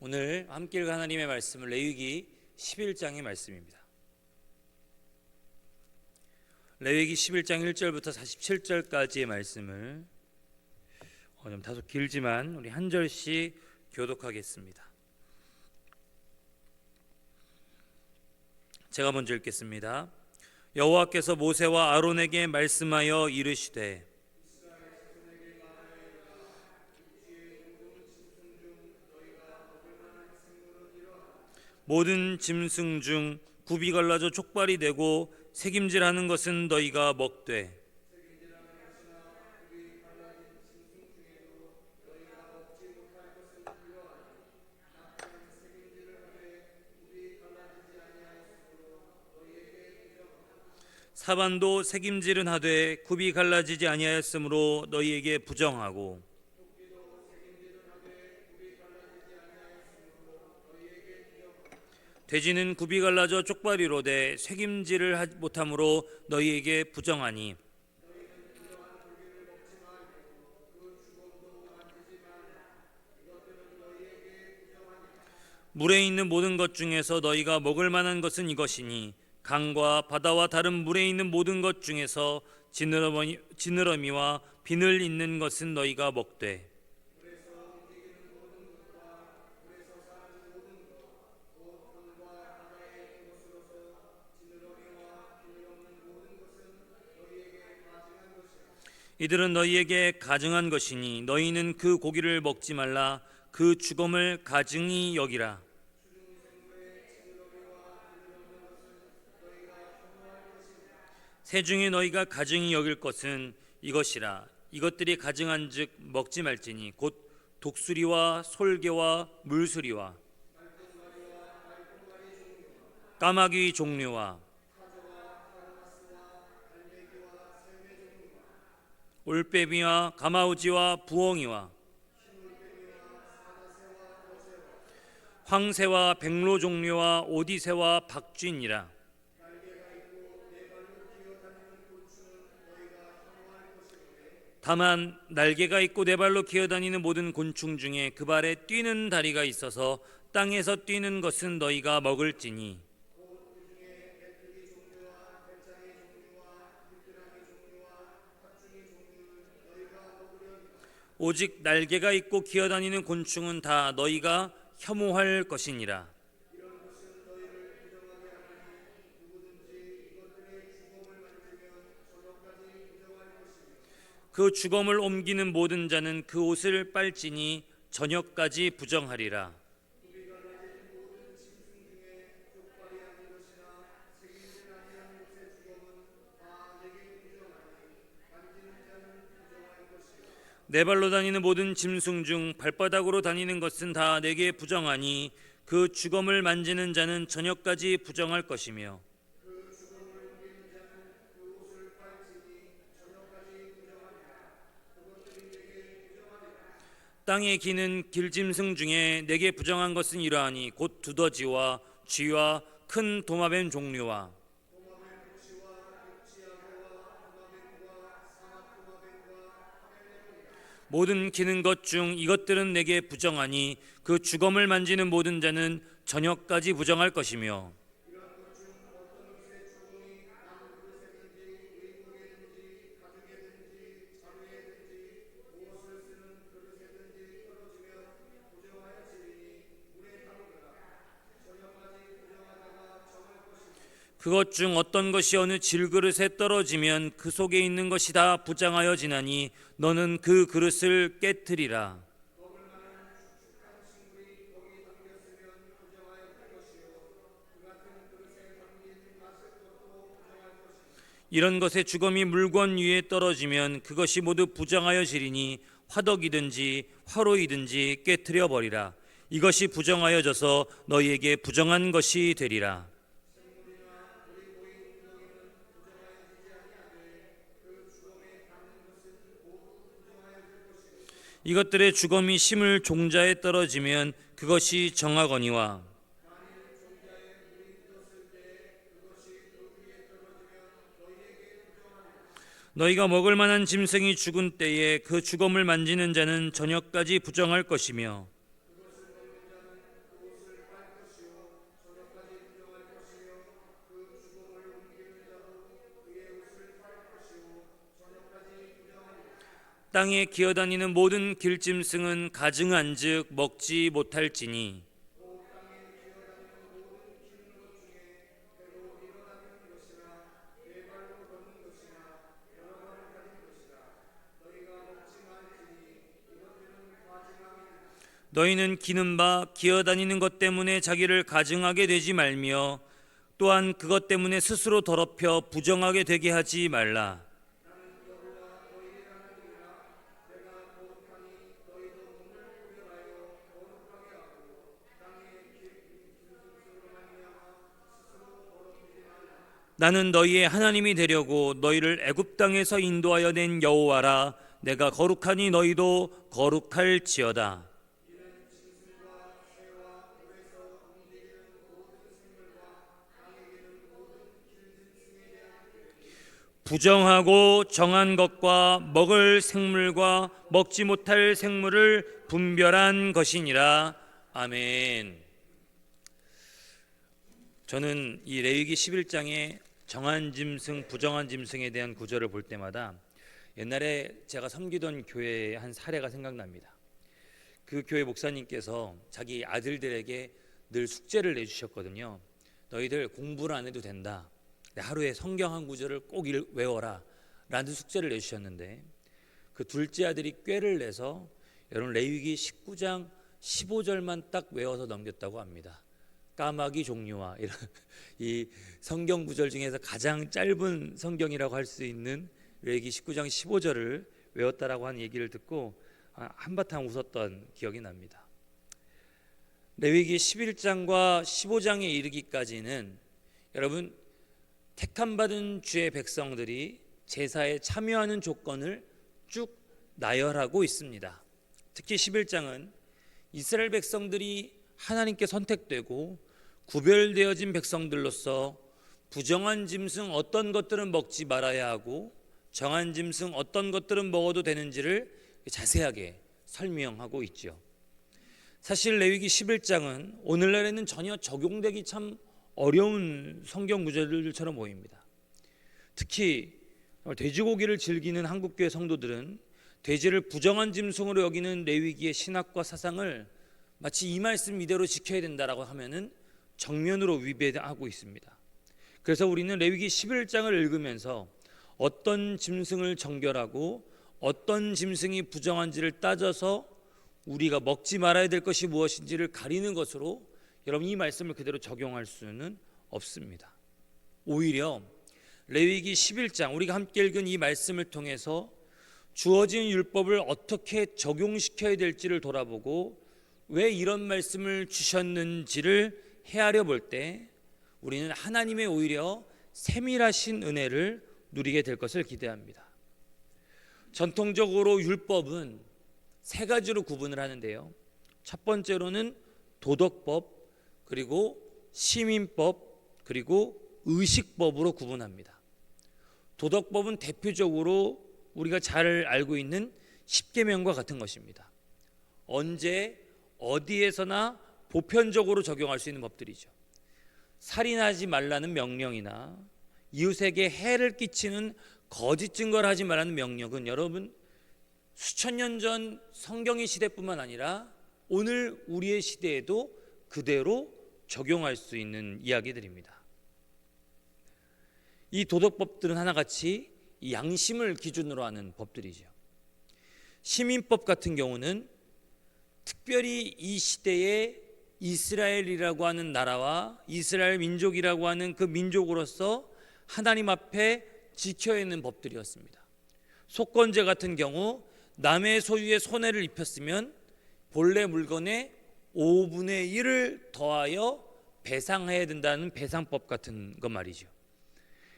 오늘 함께 읽을 하나님의 말씀은 레위기 11장의 말씀입니다. 레위기 11장 1절부터 47절까지의 말씀을 좀 다소 길지만 우리 한 절씩 교독하겠습니다. 제가 먼저 읽겠습니다. 여호와께서 모세와 아론에게 말씀하여 이르시되 모든 짐승 중 굽이 갈라져 족발이 되고 새김질하는 것은 너희가 먹되 사반도 새김질은 하되 굽이 갈라지지 아니하였으므로 너희에게 부정하고 돼지는 굽이 갈라져 쪽발이로 돼 새김질을 못함으로 너희에게 부정하니 물에 있는 모든 것 중에서 너희가 먹을 만한 것은 이것이니 강과 바다와 다른 물에 있는 모든 것 중에서 지느러미와 비늘 있는 것은 너희가 먹되 이들은 너희에게 가증한 것이니 너희는 그 고기를 먹지 말라. 그 죽음을 가증히 여기라. 새 중에 너희가 가증히 여길 것은 이것이라. 이것들이 가증한즉 먹지 말지니 곧 독수리와 솔개와 물수리와 까마귀 종류와 올빼미와 가마우지와 부엉이와 황새와 백로 종류와 오디새와 박쥐니라. 다만 날개가 있고 네 발로 기어다니는 모든 곤충 중에 그 발에 뛰는 다리가 있어서 땅에서 뛰는 것은 너희가 먹을지니 오직 날개가 있고 기어다니는 곤충은 다 너희가 혐오할 것이니라. 그 주검을 옮기는 모든 자는 그 옷을 빨지니 저녁까지 부정하리라. 네 발로 다니는 모든 짐승 중 발바닥으로 다니는 것은 다 내게 부정하니 그 주검을 만지는 자는 저녁까지 부정할 것이며 땅에 기는 길짐승 중에 내게 부정한 것은 이러하니 곧 두더지와 쥐와 큰 도마뱀 종류와 모든 기는 것 중 이것들은 내게 부정하니 그 주검을 만지는 모든 자는 저녁까지 부정할 것이며 그것 중 어떤 것이 어느 질그릇에 떨어지면 그 속에 있는 것이 다 부정하여 지나니 너는 그 그릇을 깨트리라. 이런 것의 주검이 물건 위에 떨어지면 그것이 모두 부정하여 지리니 화덕이든지 화로이든지 깨트려 버리라. 이것이 부정하여져서 너희에게 부정한 것이 되리라. 이것들의 주검이 심을 종자에 떨어지면 그것이 정하거니와 너희가 먹을 만한 짐승이 죽은 때에 그 주검을 만지는 자는 저녁까지 부정할 것이며 땅에 기어다니는 모든 길짐승은 가증한즉 먹지 못할지니 너희는 기는 바 기어다니는 것 때문에 자기를 가증하게 되지 말며 또한 그것 때문에 스스로 더럽혀 부정하게 되게 하지 말라. 나는 너희의 하나님이 되려고 너희를 애굽 땅에서 인도하여 낸 여호와라. 내가 거룩하니 너희도 거룩할지어다. 부정하고 정한 것과 먹을 생물과 먹지 못할 생물을 분별한 것이니라. 아멘. 저는 이 레위기 11장에 정한 짐승, 부정한 짐승에 대한 구절을 볼 때마다 옛날에 제가 섬기던 교회의 한 사례가 생각납니다. 그 교회 목사님께서 자기 아들들에게 늘 숙제를 내주셨거든요. 너희들 공부를 안 해도 된다. 하루에 성경 한 구절을 꼭 외워라 라는 숙제를 내주셨는데, 그 둘째 아들이 꾀를 내서 여러분 레위기 19장 15절만 딱 외워서 넘겼다고 합니다. 까마귀 종류와 이런 이 성경 구절 중에서 가장 짧은 성경이라고 할 수 있는 레위기 19장 15절을 외웠다라고 하는 얘기를 듣고 한바탕 웃었던 기억이 납니다. 레위기 11장과 15장에 이르기까지는 여러분 택함받은 주의 백성들이 제사에 참여하는 조건을 쭉 나열하고 있습니다. 특히 11장은 이스라엘 백성들이 하나님께 선택되고 구별되어진 백성들로서 부정한 짐승 어떤 것들은 먹지 말아야 하고 정한 짐승 어떤 것들은 먹어도 되는지를 자세하게 설명하고 있죠. 사실 레위기 11장은 오늘날에는 전혀 적용되기 참 어려운 성경 구절들처럼 보입니다. 특히 돼지고기를 즐기는 한국교회 성도들은 돼지를 부정한 짐승으로 여기는 레위기의 신학과 사상을 마치 이 말씀 이대로 지켜야 된다라고 하면은 정면으로 위배하고 있습니다. 그래서 우리는 레위기 11장을 읽으면서 어떤 짐승을 정결하고 어떤 짐승이 부정한지를 따져서 우리가 먹지 말아야 될 것이 무엇인지를 가리는 것으로 여러분 이 말씀을 그대로 적용할 수는 없습니다. 오히려 레위기 11장 우리가 함께 읽은 이 말씀을 통해서 주어진 율법을 어떻게 적용시켜야 될지를 돌아보고 왜 이런 말씀을 주셨는지를 헤아려 볼 때 우리는 하나님의 오히려 세밀하신 은혜를 누리게 될 것을 기대합니다. 전통적으로 율법은 세 가지로 구분을 하는데요. 첫 번째로는 도덕법, 그리고 시민법, 그리고 의식법으로 구분합니다. 도덕법은 대표적으로 우리가 잘 알고 있는 십계명과 같은 것입니다. 언제 어디에서나 보편적으로 적용할 수 있는 법들이죠. 살인하지 말라는 명령이나 이웃에게 해를 끼치는 거짓 증거를 하지 말라는 명령은 여러분 수천 년 전 성경의 시대뿐만 아니라 오늘 우리의 시대에도 그대로 적용할 수 있는 이야기들입니다. 이 도덕법들은 하나같이 이 양심을 기준으로 하는 법들이죠. 시민법 같은 경우는 특별히 이 시대에 이스라엘이라고 하는 나라와 이스라엘 민족이라고 하는 그 민족으로서 하나님 앞에 지켜야 하는 법들이었습니다. 속건제 같은 경우 남의 소유에 손해를 입혔으면 본래 물건의 5분의 1을 더하여 배상해야 된다는 배상법 같은 것 말이죠.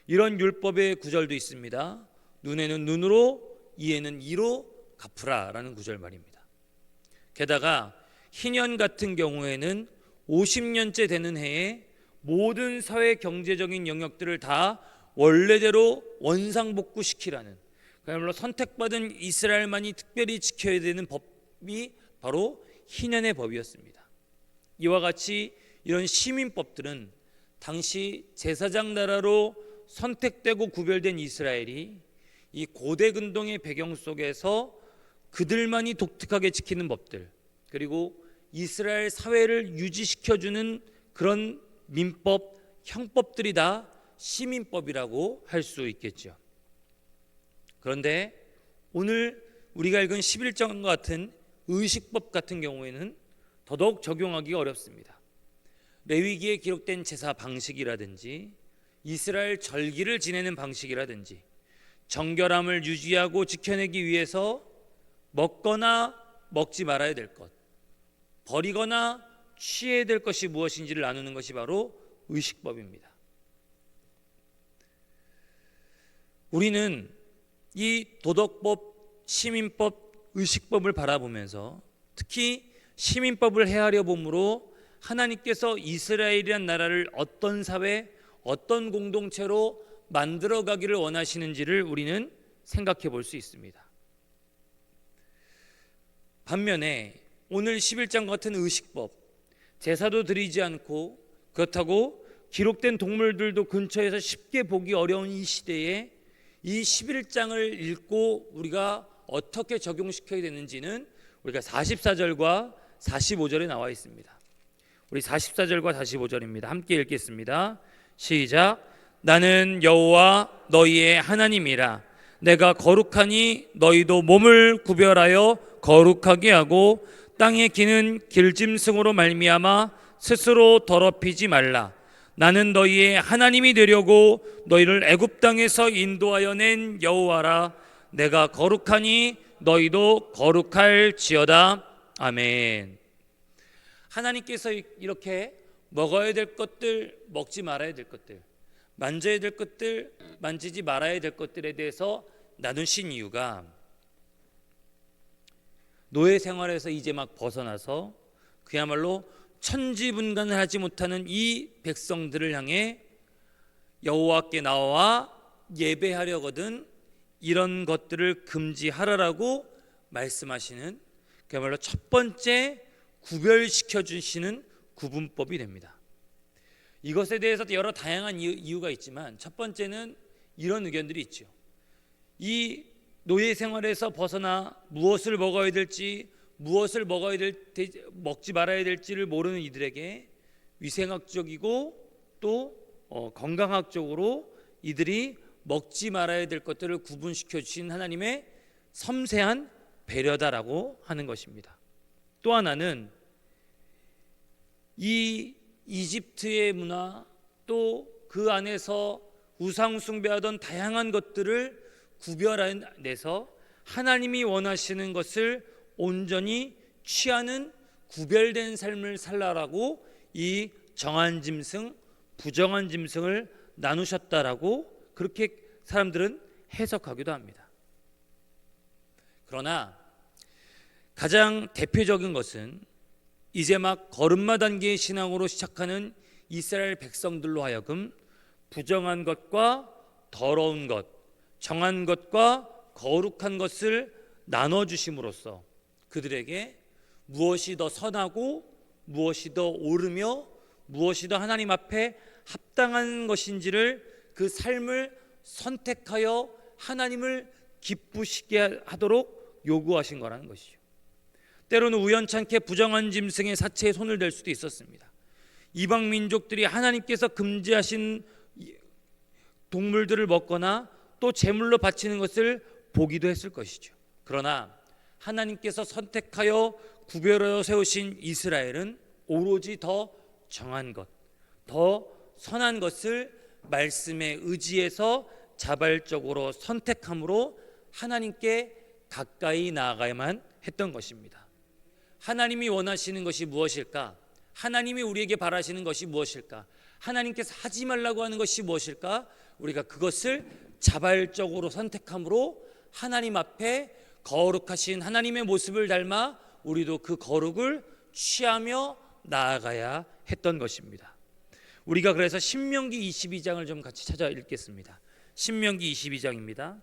이런 율법의 구절도 있습니다. 눈에는 눈으로, 이에는 이로 갚으라라는 구절 말입니다. 게다가 희년 같은 경우에는 50년째 되는 해에 모든 사회 경제적인 영역들을 다 원래대로 원상복구시키라는, 그야말로 선택받은 이스라엘만이 특별히 지켜야 되는 법이 바로 희년의 법이었습니다. 이와 같이 이런 시민법들은 당시 제사장 나라로 선택되고 구별된 이스라엘이 이 고대 근동의 배경 속에서 그들만이 독특하게 지키는 법들, 그리고 이스라엘 사회를 유지시켜주는 그런 민법, 형법들이 다 시민법이라고 할 수 있겠죠. 그런데 오늘 우리가 읽은 11장과 같은 의식법 같은 경우에는 더더욱 적용하기가 어렵습니다. 레위기에 기록된 제사 방식이라든지 이스라엘 절기를 지내는 방식이라든지 정결함을 유지하고 지켜내기 위해서 먹거나 먹지 말아야 될 것, 버리거나 취해야 될 것이 무엇인지를 나누는 것이 바로 의식법입니다. 우리는 이 도덕법, 시민법, 의식법을 바라보면서 특히 시민법을 헤아려 봄으로 하나님께서 이스라엘이란 나라를 어떤 사회, 어떤 공동체로 만들어가기를 원하시는지를 우리는 생각해 볼 수 있습니다. 반면에 오늘 11장 같은 의식법, 제사도 드리지 않고 그렇다고 기록된 동물들도 근처에서 쉽게 보기 어려운 이 시대에 이 11장을 읽고 우리가 어떻게 적용시켜야 되는지는 우리가 44절과 45절에 나와 있습니다. 우리 44절과 45절입니다. 함께 읽겠습니다. 시작. 나는 여호와 너희의 하나님이라. 내가 거룩하니 너희도 몸을 구별하여 거룩하게 하고 땅에 기는 길짐승으로 말미암아 스스로 더럽히지 말라. 나는 너희의 하나님이 되려고 너희를 애굽 땅에서 인도하여 낸 여호와라. 내가 거룩하니 너희도 거룩할지어다. 아멘. 하나님께서 이렇게 먹어야 될 것들, 먹지 말아야 될 것들, 만져야 될 것들, 만지지 말아야 될 것들에 대해서 나누신 이유가 노예 생활에서 이제 막 벗어나서 그야말로 천지분간을 하지 못하는 이 백성들을 향해 여호와께 나와 예배하려거든 이런 것들을 금지하라라고 말씀하시는 그야말로 첫 번째 구별시켜 주시는 구분법이 됩니다. 이것에 대해서 여러 다양한 이유가 있지만 첫 번째는 이런 의견들이 있죠. 이 노예 생활에서 벗어나 무엇을 먹어야 될지, 무엇을 먹지 말아야 될지를 모르는 이들에게 위생학적이고 또 건강학적으로 이들이 먹지 말아야 될 것들을 구분시켜 주신 하나님의 섬세한 배려다라고 하는 것입니다. 또 하나는 이 이집트의 문화, 또 그 안에서 우상 숭배하던 다양한 것들을 구별해내서 하나님이 원하시는 것을 온전히 취하는 구별된 삶을 살라라고 이 정한 짐승, 부정한 짐승을 나누셨다라고 그렇게 사람들은 해석하기도 합니다. 그러나 가장 대표적인 것은 이제 막 걸음마 단계의 신앙으로 시작하는 이스라엘 백성들로 하여금 부정한 것과 더러운 것, 정한 것과 거룩한 것을 나눠주심으로써 그들에게 무엇이 더 선하고 무엇이 더 옳으며 무엇이 더 하나님 앞에 합당한 것인지를 그 삶을 선택하여 하나님을 기쁘시게 하도록 요구하신 거라는 것이죠. 때로는 우연찮게 부정한 짐승의 사체에 손을 댈 수도 있었습니다. 이방 민족들이 하나님께서 금지하신 동물들을 먹거나 또 제물로 바치는 것을 보기도 했을 것이죠. 그러나 하나님께서 선택하여 구별하여 세우신 이스라엘은 오로지 더 정한 것, 더 선한 것을 말씀에 의지해서 자발적으로 선택함으로 하나님께 가까이 나아가야만 했던 것입니다. 하나님이 원하시는 것이 무엇일까? 하나님이 우리에게 바라시는 것이 무엇일까? 하나님께서 하지 말라고 하는 것이 무엇일까? 우리가 그것을 자발적으로 선택함으로 하나님 앞에 거룩하신 하나님의 모습을 닮아 우리도 그 거룩을 취하며 나아가야 했던 것입니다. 우리가 그래서 신명기 22장을 좀 같이 찾아 읽겠습니다. 신명기 22장입니다.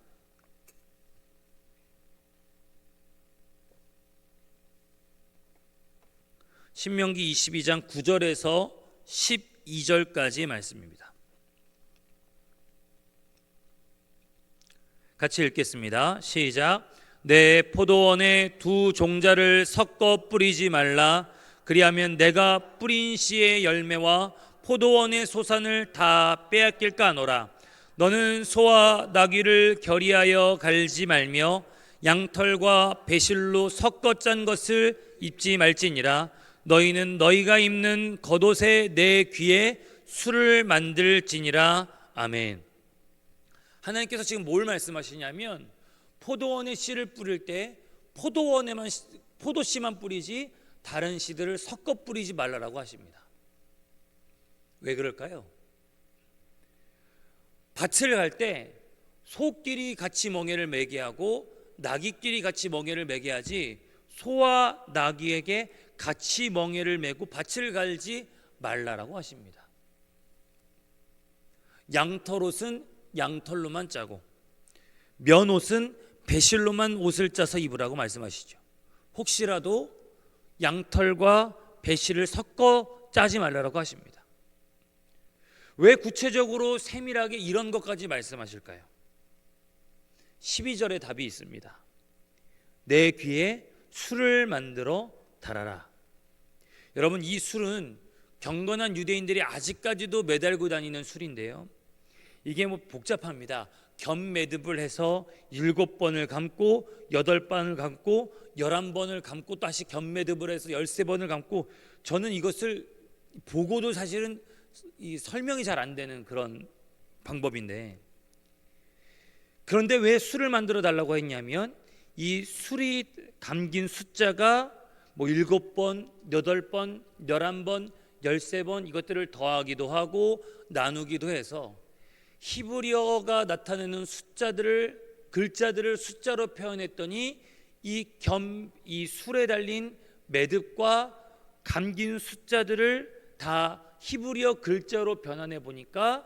신명기 22장 9절에서 12절까지의 말씀입니다. 같이 읽겠습니다. 시작. 내 포도원에 두 종자를 섞어 뿌리지 말라. 그리하면 내가 뿌린 씨의 열매와 포도원의 소산을 다 빼앗길까 하노라. 너는 소와 나귀를 결의하여 갈지 말며 양털과 배실로 섞어 짠 것을 입지 말지니라. 너희는 너희가 입는 겉옷에 내 귀에 술을 만들지니라. 아멘. 하나님께서 지금 뭘 말씀하시냐면 포도원에 씨를 뿌릴 때 포도원에만 포도씨만 뿌리지 다른 씨들을 섞어 뿌리지 말라라고 하십니다. 왜 그럴까요? 밭을 갈 때 소끼리 같이 멍에를 매게 하고 나귀끼리 같이 멍에를 매게 하지 소와 나귀에게 같이 멍에를 매고 밭을 갈지 말라라고 하십니다. 양털옷은 양털로만 짜고 면옷은 배실로만 옷을 짜서 입으라고 말씀하시죠. 혹시라도 양털과 배실을 섞어 짜지 말라고 하십니다. 왜 구체적으로 세밀하게 이런 것까지 말씀하실까요? 12절에 답이 있습니다. 내 귀에 술을 만들어 달아라. 여러분, 이 술은 경건한 유대인들이 아직까지도 매달고 다니는 술인데요, 이게 복잡합니다. 견매듭을 해서 7번을 감고 8번을 감고 11번을 감고 다시 견매듭을 해서 13번을 감고, 저는 이것을 보고도 사실은 설명이 잘 안 되는 그런 방법인데, 그런데 왜 술을 만들어 달라고 했냐면 이 술이 감긴 숫자가 7번, 8번, 11번, 13번 이것들을 더하기도 하고 나누기도 해서 히브리어가 나타내는 글자들을 숫자로 표현했더니 이 술에 달린 매듭과 감긴 숫자들을 다 히브리어 글자로 변환해 보니까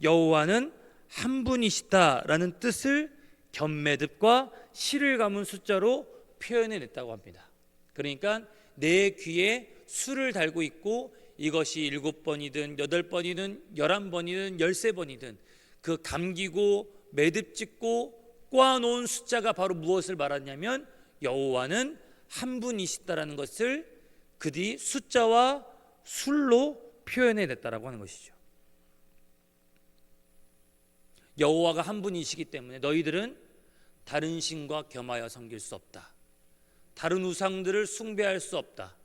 여호와는 한 분이시다라는 뜻을 견매듭과 실을 감은 숫자로 표현해 냈다고 합니다. 그러니까 내 귀에 술을 달고 있고 이것이 7번이든 8번이든 11번이든 13번이든 그 감기고 매듭 짓고 꽈놓은 숫자가 바로 무엇을 말하냐면 여호와는 한 분이시다라는 것을 그뒤 숫자와 술로 표현해 냈다라고 하는 것이죠. 여호와가 한 분이시기 때문에 너희들은 다른 신과 겸하여 섬길 수 없다. 다른 우상들을 숭배할 수 없다.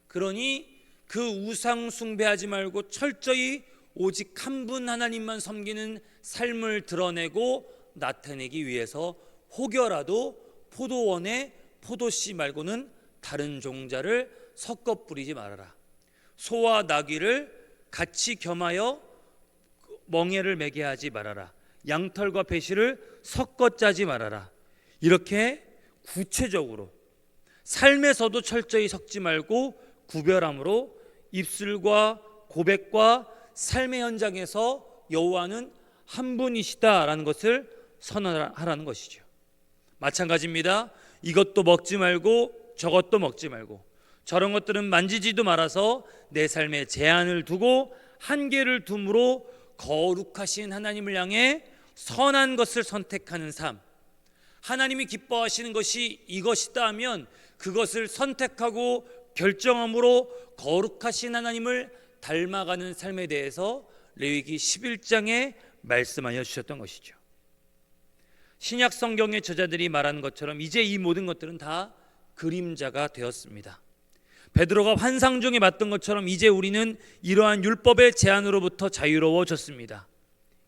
그러니 그 우상 숭배하지 말고 철저히 오직 한 분 하나님만 섬기는 삶을 드러내고 나타내기 위해서 혹여라도 포도원에 포도씨 말고는 다른 종자를 섞어 뿌리지 말아라. 소와 나귀를 같이 겸하여 멍에를 매게 하지 말아라. 양털과 배실을 섞어 짜지 말아라. 이렇게 구체적으로 삶에서도 철저히 섞지 말고 구별함으로 입술과 고백과 삶의 현장에서 여호와는 한 분이시다라는 것을 선언하라는 것이죠. 마찬가지입니다. 이것도 먹지 말고 저것도 먹지 말고 저런 것들은 만지지도 말아서 내 삶에 제한을 두고 한계를 둠으로 거룩하신 하나님을 향해 선한 것을 선택하는 삶, 하나님이 기뻐하시는 것이 이것이다 하면 그것을 선택하고 결정함으로 거룩하신 하나님을 닮아가는 삶에 대해서 레위기 11장에 말씀하여 주셨던 것이죠. 신약 성경의 저자들이 말하는 것처럼 이제 이 모든 것들은 다 그림자가 되었습니다. 베드로가 환상 중에 봤던 것처럼 이제 우리는 이러한 율법의 제한으로부터 자유로워졌습니다.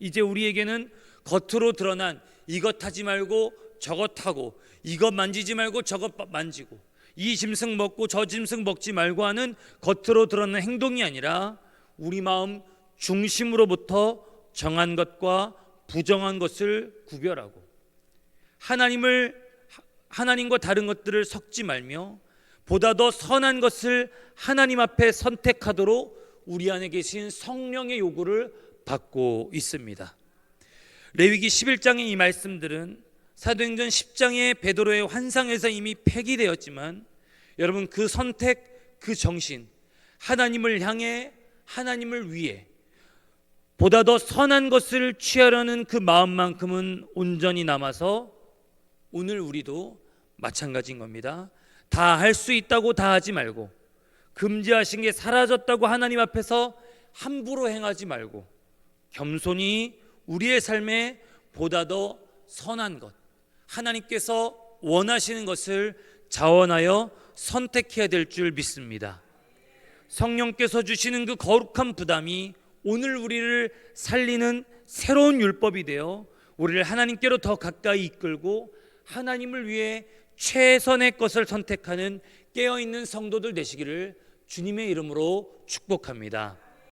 이제 우리에게는 겉으로 드러난 이것 하지 말고 저것 하고 이것 만지지 말고 저것 만지고 이 짐승 먹고 저 짐승 먹지 말고 하는 겉으로 드러난 행동이 아니라 우리 마음 중심으로부터 정한 것과 부정한 것을 구별하고 하나님과 다른 것들을 섞지 말며 보다 더 선한 것을 하나님 앞에 선택하도록 우리 안에 계신 성령의 요구를 받고 있습니다. 레위기 11장의 이 말씀들은 사도행전 10장의 베드로의 환상에서 이미 폐기되었지만 여러분, 그 선택, 그 정신, 하나님을 향해 하나님을 위해 보다 더 선한 것을 취하려는 그 마음만큼은 온전히 남아서 오늘 우리도 마찬가지인 겁니다. 다 할 수 있다고 다 하지 말고, 금지하신 게 사라졌다고 하나님 앞에서 함부로 행하지 말고, 겸손히 우리의 삶에 보다 더 선한 것, 하나님께서 원하시는 것을 자원하여 선택해야 될 줄 믿습니다. 성령께서 주시는 그 거룩한 부담이 오늘 우리를 살리는 새로운 율법이 되어 우리를 하나님께로 더 가까이 이끌고 하나님을 위해 최선의 것을 선택하는 깨어있는 성도들 되시기를 주님의 이름으로 축복합니다.